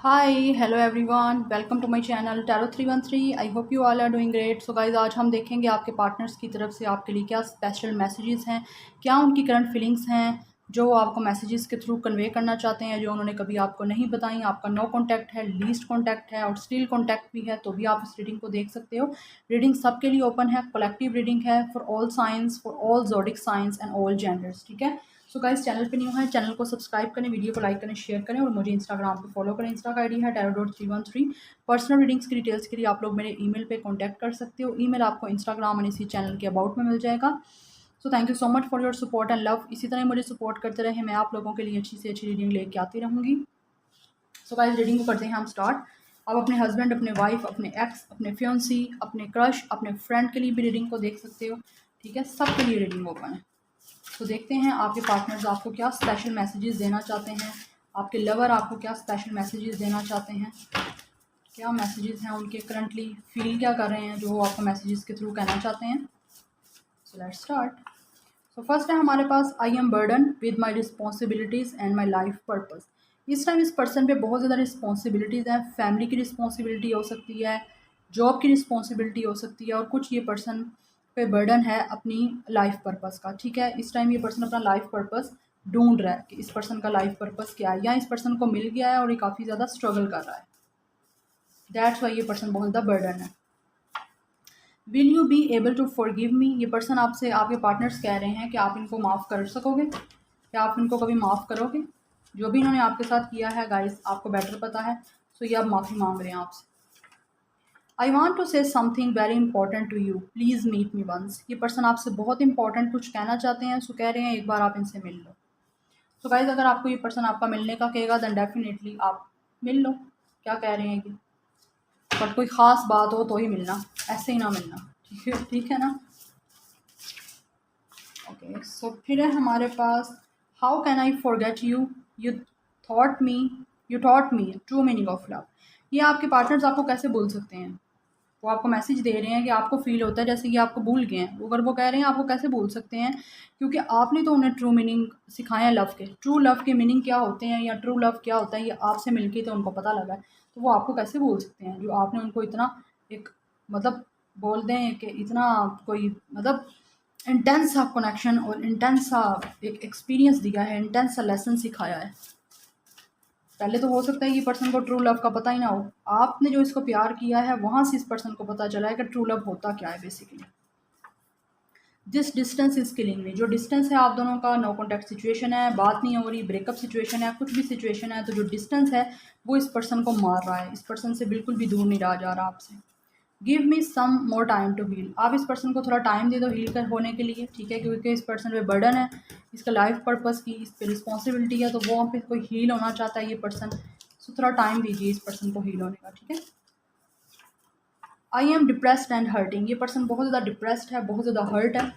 Hi hello everyone, welcome to my channel tarot 313। I hope you all are doing great. So guys, आज हम देखेंगे आपके partners की तरफ से आपके लिए क्या स्पेशल मैसेजेस हैं, क्या उनकी करंट फीलिंग्स हैं जो वो आपको मैसेजेस के थ्रू कन्वे करना चाहते हैं, जो उन्होंने कभी आपको नहीं बताई। आपका नो कॉन्टैक्ट है, लीस्ट कॉन्टैक्ट है और स्टिल कॉन्टैक्ट भी है, तो भी आप इस रीडिंग को देख सकते हो। रीडिंग सबके लिए ओपन है, कलेक्टिव रीडिंग है for all science, for all zodiac science and all genders. ठीक है। सो गाइस, चैनल पे न्यू है, चैनल को सब्सक्राइब करें, वीडियो को लाइक करें, शेयर करें और मुझे इंस्टाग्राम पे फॉलो करें। इंस्टा का आईडी है tarot.313। पर्सनल रीडिंग्स की डिटेल्स के लिए आप लोग मेरे ईमेल पे कांटेक्ट कर सकते हो। ईमेल आपको इंस्टाग्राम और इसी चैनल के अबाउट में मिल जाएगा। So thank you so much for your support and love. इसी तरह मुझे सपोर्ट करते रहे, मैं आप लोगों के लिए अच्छी से अच्छी रीडिंग लेके आती रहूँगी। सो गाइस, रीडिंग को करते हैं हम स्टार्ट। आप अपने हस्बैंड, अपने वाइफ, अपने एक्स, अपने फियोंसी, अपने क्रश, अपने फ्रेंड के लिए भी रीडिंग को देख सकते हो। ठीक है, सबके लिए रीडिंग ओपन है। तो देखते हैं आपके पार्टनर्स आपको क्या स्पेशल मैसेजेस देना चाहते हैं, आपके लवर आपको क्या स्पेशल मैसेजेस देना चाहते हैं, क्या मैसेजेस हैं उनके, करंटली फील क्या कर रहे हैं जो वो आपको मैसेजेस के थ्रू कहना चाहते हैं। So let's start. So first है हमारे पास, I am burden with my responsibilities and my life purpose. इस टाइम इस पर्सन पे बहुत ज़्यादा रिस्पॉन्सिबिलिटीज़ हैं। फैमिली की रिस्पॉन्सिबिलिटी हो सकती है, जॉब की रिस्पॉन्सिबिलिटी हो सकती है और कुछ ये पर्सन पे बर्डन है अपनी लाइफ पर्पज़ का। ठीक है, इस टाइम ये पर्सन अपना लाइफ पर्पज़ ढूंढ रहा है कि इस पर्सन का लाइफ पर्पज़ क्या है, या इस पर्सन को मिल गया है और ये काफ़ी ज़्यादा स्ट्रगल कर रहा है। दैट्स वाई ये पर्सन बहुत ज़्यादा बर्डन है। Will you be able to forgive me. ये पर्सन आपसे, आपके पार्टनर्स कह रहे हैं कि आप इनको माफ़ कर सकोगे, क्या आप इनको कभी माफ़ करोगे। जो भी इन्होंने आपके साथ किया है गाइस, आपको बेटर पता है। सो ये आप माफ़ी मांग रहे हैं आपसे। I want to say something very important to you, please meet me once. ये पर्सन आपसे बहुत इंपॉर्टेंट कुछ कहना चाहते हैं, सो कह रहे हैं एक बार आप इनसे मिल लो। सो गाइस, अगर आपको ये पर्सन आपका मिलने का कहेगा दैन डेफिनेटली आप मिल लो। क्या कह रहे हैं ये, बट कोई ख़ास बात हो तो ही मिलना, ऐसे ही ना मिलना। ठीक है ना। ओके, सो फिर है हमारे पास, how can I forget you, you thought me, you thought me true meaning of love. ये आपके पार्टनर्स आपको कैसे भूल सकते हैं। वो आपको मैसेज दे रहे हैं कि आपको फील होता है जैसे कि आपको भूल गए हैं। वो अगर वो कह रहे हैं आपको कैसे भूल सकते हैं, क्योंकि आपने तो उन्हें ट्रू मीनिंग सिखाया है लव के। ट्रू लव के मीनिंग क्या होते हैं या ट्रू लव क्या होता है, ये आपसे मिलके तो उनको पता लगा है। तो वो आपको कैसे भूल सकते हैं जो आपने उनको इतना एक, मतलब बोल दें कि इतना कोई, मतलब इंटेंस सा कनेक्शन और इंटेंस सा एक एक्सपीरियंस दिया है, इंटेंस सा लेसन सिखाया है। पहले तो हो सकता है ये पर्सन को ट्रू लव का पता ही ना हो। आपने जो इसको प्यार किया है वहाँ से इस पर्सन को पता चला है कि ट्रू लव होता क्या है basically. This distance is killing मी। जो डिस्टेंस है आप दोनों का, नो कॉन्टैक्ट सिचुएशन है, बात नहीं हो रही, ब्रेकअप सिचुएशन है, कुछ भी सिचुएशन है, तो जो डिस्टेंस है वो इस पर्सन को मार रहा है। इस पर्सन से बिल्कुल भी दूर नहीं रहा जा रहा आपसे। Give me some more time to heal. आप इस पर्सन को थोड़ा टाइम दे दो हील कर होने के लिए। ठीक है, क्योंकि इस पर्सन पे बर्डन है, इसका लाइफ पर्पस की इस पर रिस्पॉन्सिबिलिटी है, तो वो वहाँ पे कोई हील होना चाहता है ये पर्सन। सो थोड़ा टाइम दीजिए इस पर्सन को हील होने का। ठीक है। I am depressed and hurting. ये पर्सन बहुत ज़्यादा डिप्रेस्ड है, बहुत ज़्यादा हर्ट है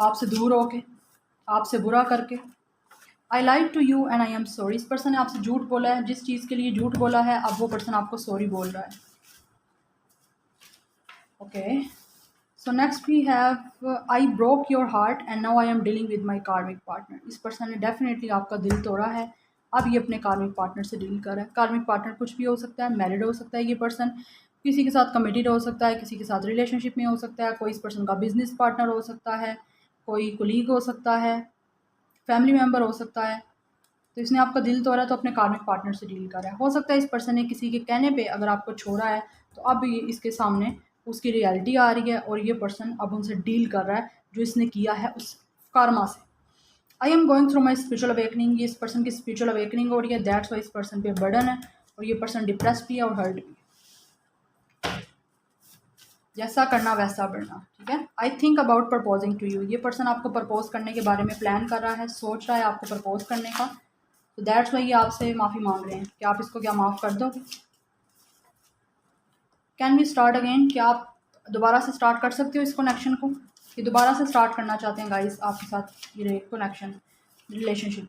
आपसे दूर होके, आपसे बुरा करके। I like to you and I am sorry. इस पर्सन ने आपसे झूठ बोला है, जिस चीज़ के लिए झूठ बोला है अब वो पर्सन आपको सॉरी बोल रहा है। Okay, so next we have, I broke your heart and now I am dealing with my karmic partner. इस पर्सन ने डेफिनेटली आपका दिल तोड़ा है, अब ये अपने कार्मिक पार्टनर से डील कर रहा है। कार्मिक पार्टनर कुछ भी हो सकता है, मैरिड हो सकता है ये पर्सन, किसी के साथ कमिटेड हो सकता है, किसी के साथ रिलेशनशिप में हो सकता है, कोई इस पर्सन का बिजनेस पार्टनर हो सकता है, कोई कोलीग हो सकता है, फैमिली मेम्बर हो सकता है। तो इसने आपका दिल तोड़ा तो अपने कार्मिक पार्टनर से डील कर रहा है। हो सकता है इस पर्सन ने किसी के कहने पे अगर आपको छोड़ा है, तो अब ये इसके सामने उसकी रियलिटी आ रही है और ये पर्सन अब उनसे डील कर रहा है जो इसने किया है उस कर्मा से। आई am going through my spiritual awakening. ये इस पर्सन की स्पिरिचुअल अवेकनिंग हो रही है, दैट्स वाई इस पर्सन पे बर्डन है और ये पर्सन डिप्रेस भी है और हर्ट भी है। जैसा करना वैसा बढ़ना। ठीक है। I think about proposing to you. ये पर्सन आपको प्रपोज करने के बारे में प्लान कर रहा है, सोच रहा है आपको प्रपोज करने का। तो दैट्स वाई ये आपसे माफ़ी मांग रहे हैं कि आप इसको क्या माफ़ कर दोगे। Can we start again. क्या आप दोबारा से स्टार्ट कर सकते हो इस कनेक्शन को। ये दोबारा से स्टार्ट करना चाहते हैं गाइस आपके साथ ये connection, relationship.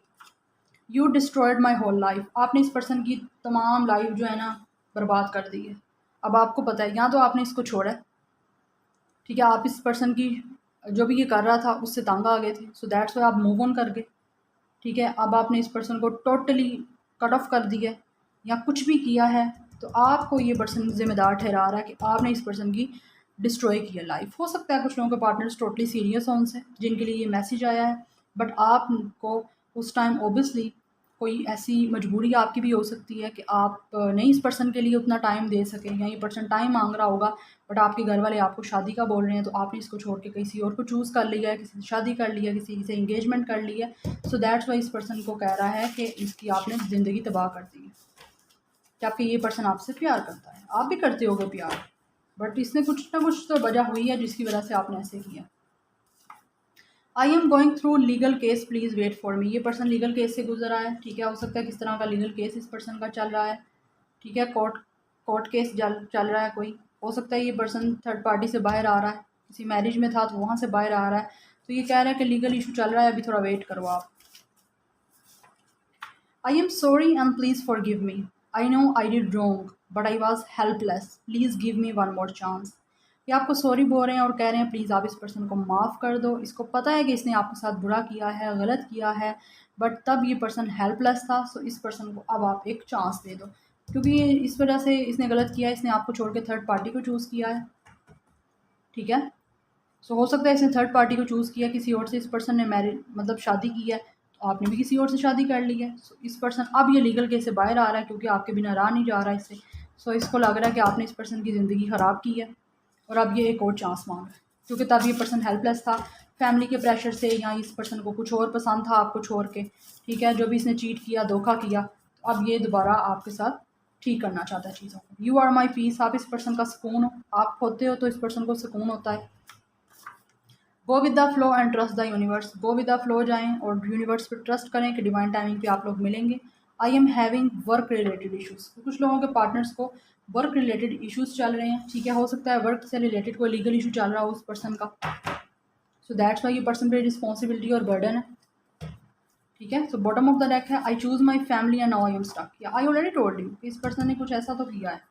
You destroyed my whole life. आपने इस पर्सन की तमाम लाइफ जो है ना बर्बाद कर दी है। अब आपको पता है, या तो आपने इसको छोड़ा है, ठीक है, आप इस पर्सन की जो भी ये कर रहा था उससे तंग आ गए थे, सो दैट्स वाई आप मूव ऑन कर गए। ठीक है, अब आपने इस पर्सन को टोटली कट ऑफ कर दिया है। या कुछ भी किया है, तो आपको ये पर्सन ज़िम्मेदार ठहरा रहा है कि आपने इस पर्सन की डिस्ट्रॉय किया लाइफ। हो सकता है कुछ लोगों के पार्टनर्स टोटली सीरियस हों उनसे, जिनके लिए ये मैसेज आया है, बट आपको उस टाइम ओबियसली कोई ऐसी मजबूरी आपकी भी हो सकती है कि आप नहीं इस पर्सन के लिए उतना टाइम दे सकें, या ये पर्सन टाइम मांग रहा होगा, बट आपके घर वाले आपको शादी का बोल रहे हैं, तो आपने इसको छोड़ के किसी और को चूज़ कर लिया है, किसी से शादी कर लिया, किसी से इंगेजमेंट कर लिया। सो दैट्स वाई इस पर्सन को कह रहा है कि इसकी आपने ज़िंदगी तबाह कर दी है, कि आपके ये पर्सन आपसे प्यार करता है, आप भी करते होगे प्यार, बट इसने कुछ ना कुछ तो वजह हुई है जिसकी वजह से आपने ऐसे किया। I am going through legal case, please wait for me. ये पर्सन लीगल केस से गुजर रहा है, ठीक है। हो सकता है किस तरह का लीगल केस इस पर्सन का चल रहा है, ठीक है। कोर्ट केस चल रहा है कोई। हो सकता है ये पर्सन थर्ड पार्टी से बाहर आ रहा है, किसी मैरिज में था तो वहाँ से बाहर आ रहा है, तो ये कह रहा है कि लीगल इशू चल रहा है, अभी थोड़ा वेट करो आप। आई am sorry and please for give me. I know I did wrong but I was helpless, please give me one more chance. ये आपको सॉरी बोल रहे हैं और कह रहे हैं प्लीज़ आप इस पर्सन को माफ़ कर दो। इसको पता है कि इसने आपके साथ बुरा किया है, गलत किया है, बट तब ये पर्सन हेल्पलेस था। सो इस पर्सन को अब आप एक चांस दे दो, क्योंकि ये इस वजह से इसने गलत किया है, इसने आपको छोड़ के थर्ड पार्टी को चूज़ किया है, ठीक है। सो हो सकता है इसने थर्ड पार्टी को चूज़ किया, किसी और से इस पर्सन ने मैरिज मतलब शादी की है, तो आपने भी किसी और से शादी कर ली है। सो इस पर्सन अब ये लीगल केस से बाहर आ रहा है, क्योंकि आपके बिना रहा नहीं जा रहा है इससे। सो इसको लग रहा है कि आपने इस पर्सन की ज़िंदगी ख़राब की है, और अब ये एक और चांस मांग रहा है, क्योंकि तब ये पर्सन हेल्पलेस था फैमिली के प्रेशर से, या इस पर्सन को कुछ और पसंद था आपको छोड़ के, ठीक है। जो भी इसने चीट किया, धोखा किया, तो अब ये दोबारा आपके साथ ठीक करना चाहता है चीज़ों को। यू आर माई पीस, आप इस पर्सन का सुकून हो, आप होते हो तो इस पर्सन को सुकून होता है। Go with the flow and trust the universe, go with the flow जाएं और यूनिवर्स पे ट्रस्ट करें कि डिवाइन टाइमिंग पे आप लोग मिलेंगे। I am having work related issues, कुछ लोगों के पार्टनर्स को वर्क रिलेटेड इश्यूज़ चल रहे हैं, ठीक है। हो सकता है वर्क से रिलेटेड कोई लीगल इशू चल रहा हो उस पर्सन का, सो दैट्स वाई ये पर्सन पे रिस्पॉन्सिबिलिटी और बर्डन है, ठीक है। So bottom of the deck है I choose my family and now I am stuck. या आई ऑलरेडी टोल्ड यू, इस पर्सन ने कुछ ऐसा तो किया है,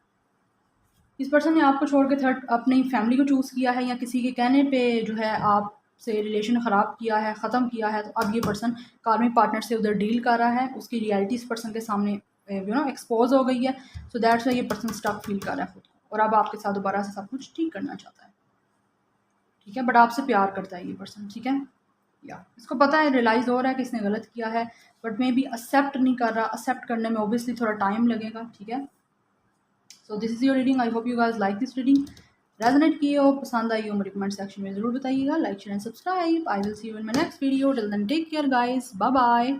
इस पर्सन ने आपको छोड़ के थर्ड अपनी फैमिली को चूज़ किया है, या किसी के कहने पे जो है आप से रिलेशन ख़राब किया है, ख़त्म किया है। तो अब ये पर्सन कार्मिक पार्टनर से उधर डील कर रहा है, उसकी रियलिटी इस पर्सन के सामने एक्सपोज हो गई है। सो दैट्स वाई ये पर्सन स्टक फील कर रहा है खुद को, और अब आपके साथ दोबारा से सब कुछ ठीक करना चाहता है, ठीक है। बट आपसे प्यार करता है ये पर्सन, ठीक है। या इसको पता है, रियलाइज़ हो रहा है कि इसने गलत किया है, बट मे बी एक्सेप्ट नहीं कर रहा। एक्सेप्ट करने में ओबियसली थोड़ा टाइम लगेगा, ठीक है। So this is your reading, I hope you guys like this reading. Resonate किए हो, पसंद आई हो, मुझे कमेंट सेक्शन में ज़रूर बताइएगा। Like share and subscribe. I will see you in my next video. Till then take care guys, bye bye.